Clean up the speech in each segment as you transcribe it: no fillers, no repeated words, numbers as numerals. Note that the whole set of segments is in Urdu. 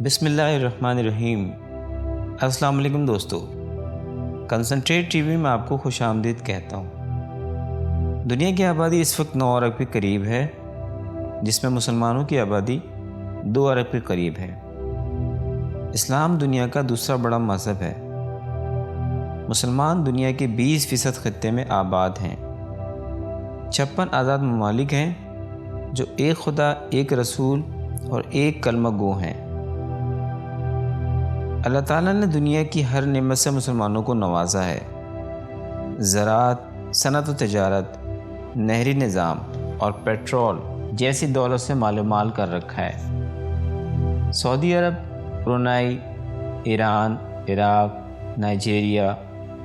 بسم اللہ الرحمن الرحیم۔ السلام علیکم دوستو، کنسنٹریٹ ٹی وی میں آپ کو خوش آمدید کہتا ہوں۔ دنیا کی آبادی اس وقت 9 ارب کے قریب ہے، جس میں مسلمانوں کی آبادی 2 ارب کے قریب ہے۔ اسلام دنیا کا دوسرا بڑا مذہب ہے۔ مسلمان دنیا کے 20% خطے میں آباد ہیں۔ 56 آزاد ممالک ہیں جو ایک خدا، ایک رسول اور ایک کلمہ گو ہیں۔ اللہ تعالیٰ نے دنیا کی ہر نعمت سے مسلمانوں کو نوازا ہے۔ زراعت، صنعت و تجارت، نہری نظام اور پیٹرول جیسی دولت سے مال و مال کر رکھا ہے۔ Saudi Arab, Brunei, Iran, Iraq, Nigeria,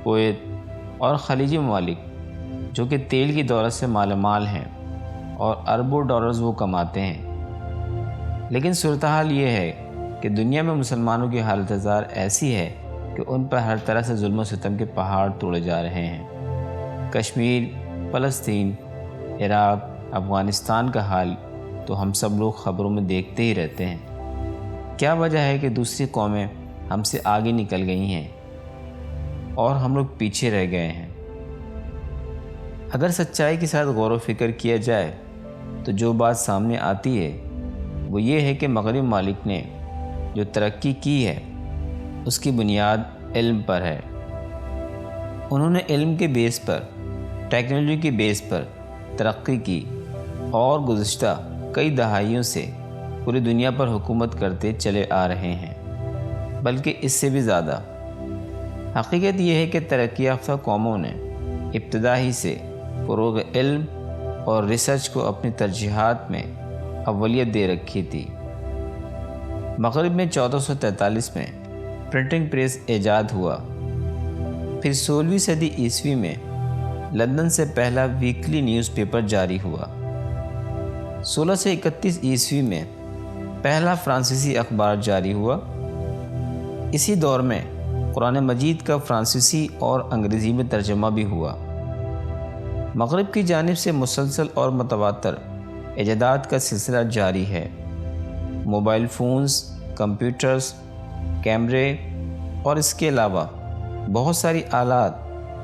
Kuwait اور خلیجی ممالک جو کہ تیل کی دولت سے مال و مال ہیں اور اربوں ڈالرز وہ کماتے ہیں، لیکن صورتحال یہ ہے کہ دنیا میں مسلمانوں کی حالت زار ایسی ہے کہ ان پر ہر طرح سے ظلم و ستم کے پہاڑ توڑے جا رہے ہیں۔ کشمیر، فلسطین، عراق، افغانستان کا حال تو ہم سب لوگ خبروں میں دیکھتے ہی رہتے ہیں۔ کیا وجہ ہے کہ دوسری قومیں ہم سے آگے نکل گئی ہیں اور ہم لوگ پیچھے رہ گئے ہیں؟ اگر سچائی کے ساتھ غور و فکر کیا جائے تو جو بات سامنے آتی ہے وہ یہ ہے کہ مغربی ممالک نے جو ترقی کی ہے اس کی بنیاد علم پر ہے۔ انہوں نے علم کے بیس پر، ٹیکنالوجی کے بیس پر ترقی کی اور گزشتہ کئی دہائیوں سے پوری دنیا پر حکومت کرتے چلے آ رہے ہیں، بلکہ اس سے بھی زیادہ۔ حقیقت یہ ہے کہ ترقی یافتہ قوموں نے ابتدا ہی سے فروغ علم اور ریسرچ کو اپنی ترجیحات میں اولیت دے رکھی تھی۔ مغرب میں 1443 میں پرنٹنگ پریس ایجاد ہوا، پھر 16ویں صدی عیسوی میں لندن سے پہلا ویکلی نیوز پیپر جاری ہوا۔ 1631 عیسوی میں پہلا فرانسیسی اخبار جاری ہوا۔ اسی دور میں قرآن مجید کا فرانسیسی اور انگریزی میں ترجمہ بھی ہوا۔ مغرب کی جانب سے مسلسل اور متواتر ایجادات کا سلسلہ جاری ہے۔ موبائل فونز، کمپیوٹرز، کیمرے اور اس کے علاوہ بہت ساری آلات،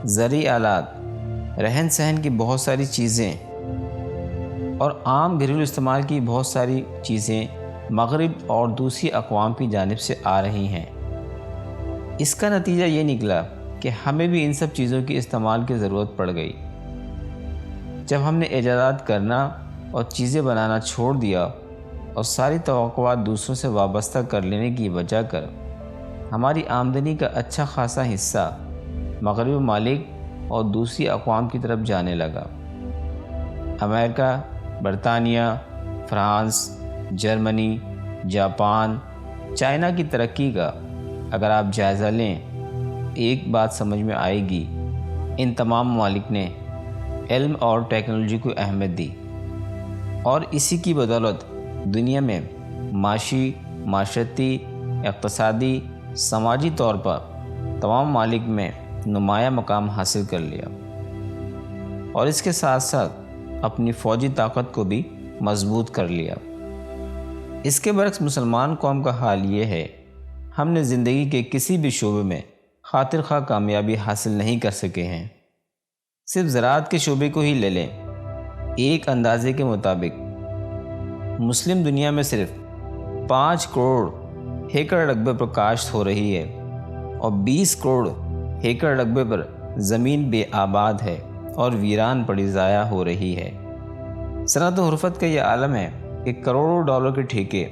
زرعی آلات، رہن سہن کی بہت ساری چیزیں اور عام گھریلو استعمال کی بہت ساری چیزیں مغرب اور دوسری اقوام کی جانب سے آ رہی ہیں۔ اس کا نتیجہ یہ نکلا کہ ہمیں بھی ان سب چیزوں کی استعمال کی ضرورت پڑ گئی۔ جب ہم نے ایجادات کرنا اور چیزیں بنانا چھوڑ دیا اور ساری توقعات دوسروں سے وابستہ کر لینے کی وجہ کر ہماری آمدنی کا اچھا خاصا حصہ مغربی ممالک اور دوسری اقوام کی طرف جانے لگا۔ امریکہ، برطانیہ، فرانس، جرمنی، جاپان، چائنا کی ترقی کا اگر آپ جائزہ لیں، ایک بات سمجھ میں آئے گی، ان تمام ممالک نے علم اور ٹیکنالوجی کو اہمیت دی، اور اسی کی بدولت دنیا میں معاشی، معاشرتی، اقتصادی، سماجی طور پر تمام ممالک میں نمایاں مقام حاصل کر لیا، اور اس کے ساتھ ساتھ اپنی فوجی طاقت کو بھی مضبوط کر لیا۔ اس کے برعکس مسلمان قوم کا حال یہ ہے، ہم نے زندگی کے کسی بھی شعبے میں خاطر خواہ کامیابی حاصل نہیں کر سکے ہیں۔ صرف زراعت کے شعبے کو ہی لے لیں، ایک اندازے کے مطابق مسلم دنیا میں صرف 5 کروڑ ایکڑ رقبے پر کاشت ہو رہی ہے اور 20 کروڑ ایکڑ رقبے پر زمین بے آباد ہے اور ویران پڑی ضائع ہو رہی ہے۔ صنعت و حرفت کا یہ عالم ہے کہ کروڑوں ڈالر کے ٹھیکے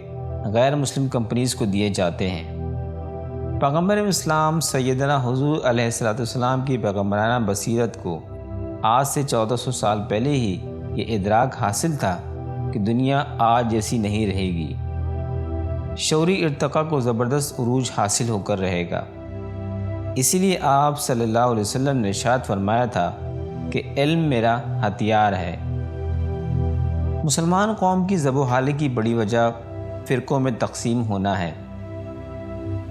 غیر مسلم کمپنیز کو دیے جاتے ہیں۔ پیغمبر اسلام سیدنا حضور علیہ السلام کی پیغمبرانہ بصیرت کو آج سے 1400 سال پہلے ہی یہ ادراک حاصل تھا کہ دنیا آج جیسی نہیں رہے گی۔ شعوری ارتقاء کو زبردست عروج حاصل ہو کر رہے گا۔ اسی لیے آپ صلی اللہ علیہ وسلم نے ارشاد فرمایا تھا کہ علم میرا ہتھیار ہے۔ مسلمان قوم کی زب و حال کی بڑی وجہ فرقوں میں تقسیم ہونا ہے۔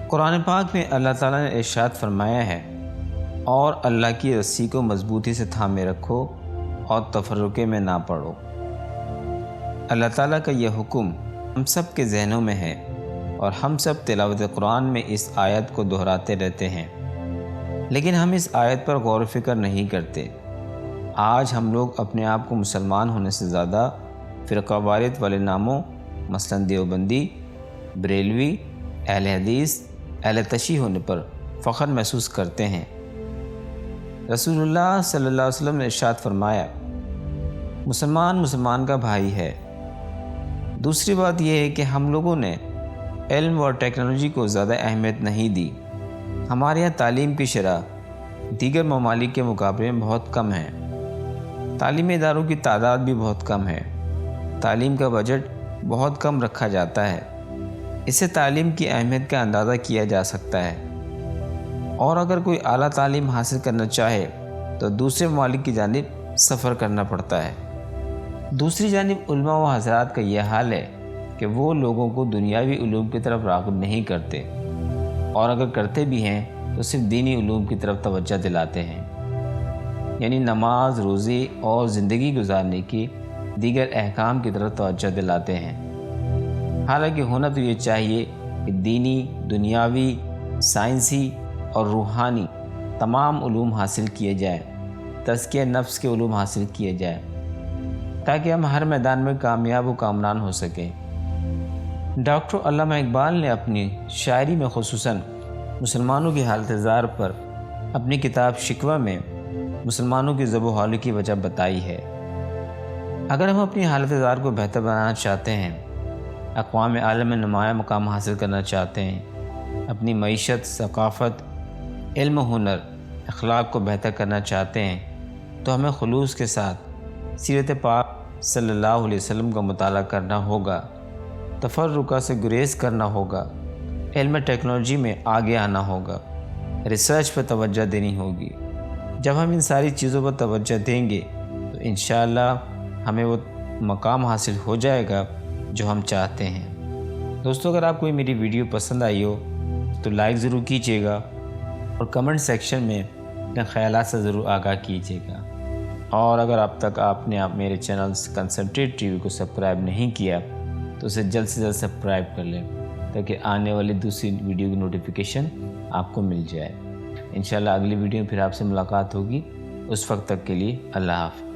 قرآن پاک میں اللہ تعالیٰ نے ارشاد فرمایا ہے، اور اللہ کی رسی کو مضبوطی سے تھامے رکھو اور تفرقے میں نہ پڑو۔ اللہ تعالیٰ کا یہ حکم ہم سب کے ذہنوں میں ہے اور ہم سب تلاوت قرآن میں اس آیت کو دہراتے رہتے ہیں، لیکن ہم اس آیت پر غور و فکر نہیں کرتے۔ آج ہم لوگ اپنے آپ کو مسلمان ہونے سے زیادہ فرقہ واریت والے ناموں مثلاً دیوبندی، بریلوی، اہل حدیث، اہل تشیع ہونے پر فخر محسوس کرتے ہیں۔ رسول اللہ صلی اللہ علیہ وسلم نے ارشاد فرمایا، مسلمان کا بھائی ہے۔ دوسری بات یہ ہے کہ ہم لوگوں نے علم اور ٹیکنالوجی کو زیادہ اہمیت نہیں دی۔ ہمارے یہاں تعلیم کی شرح دیگر ممالک کے مقابلے میں بہت کم ہے۔ تعلیمی اداروں کی تعداد بھی بہت کم ہے۔ تعلیم کا بجٹ بہت کم رکھا جاتا ہے۔ اس سے تعلیم کی اہمیت کا اندازہ کیا جا سکتا ہے، اور اگر کوئی اعلیٰ تعلیم حاصل کرنا چاہے تو دوسرے ممالک کی جانب سفر کرنا پڑتا ہے۔ دوسری جانب علماء و حضرات کا یہ حال ہے کہ وہ لوگوں کو دنیاوی علوم کی طرف راغب نہیں کرتے، اور اگر کرتے بھی ہیں تو صرف دینی علوم کی طرف توجہ دلاتے ہیں، یعنی نماز، روزی اور زندگی گزارنے کی دیگر احکام کی طرف توجہ دلاتے ہیں۔ حالانکہ ہونا تو یہ چاہیے کہ دینی، دنیاوی، سائنسی اور روحانی تمام علوم حاصل کیے جائیں، تزکیہ نفس کے علوم حاصل کیے جائیں، تاکہ ہم ہر میدان میں کامیاب و کامران ہو سکیں۔ ڈاکٹر علامہ اقبال نے اپنی شاعری میں خصوصاً مسلمانوں کی حالت زار پر اپنی کتاب شکوہ میں مسلمانوں کی ذب و حال کی وجہ بتائی ہے۔ اگر ہم اپنی حالت زار کو بہتر بنانا چاہتے ہیں، اقوام عالم میں نمایاں مقام حاصل کرنا چاہتے ہیں، اپنی معیشت، ثقافت، علم و ہنر، اخلاق کو بہتر کرنا چاہتے ہیں، تو ہمیں خلوص کے ساتھ سیرت پاک صلی اللہ علیہ وسلم کا مطالعہ کرنا ہوگا، تفرقہ سے گریز کرنا ہوگا، علم ٹیکنالوجی میں آگے آنا ہوگا، ریسرچ پر توجہ دینی ہوگی۔ جب ہم ان ساری چیزوں پر توجہ دیں گے تو انشاءاللہ ہمیں وہ مقام حاصل ہو جائے گا جو ہم چاہتے ہیں۔ دوستو، اگر آپ کو میری ویڈیو پسند آئی ہو تو لائک ضرور کیجیے گا، اور کمنٹ سیکشن میں اپنے خیالات سے ضرور آگاہ کیجیے گا۔ اور اگر اب تک آپ نے میرے چینل کنسنٹریٹ ٹی وی کو سبسکرائب نہیں کیا تو اسے جلد سے جلد سبسکرائب کر لیں، تاکہ آنے والی دوسری ویڈیو کی نوٹیفیکیشن آپ کو مل جائے۔ انشاءاللہ اگلی ویڈیو میں پھر آپ سے ملاقات ہوگی۔ اس وقت تک کے لیے اللہ حافظ۔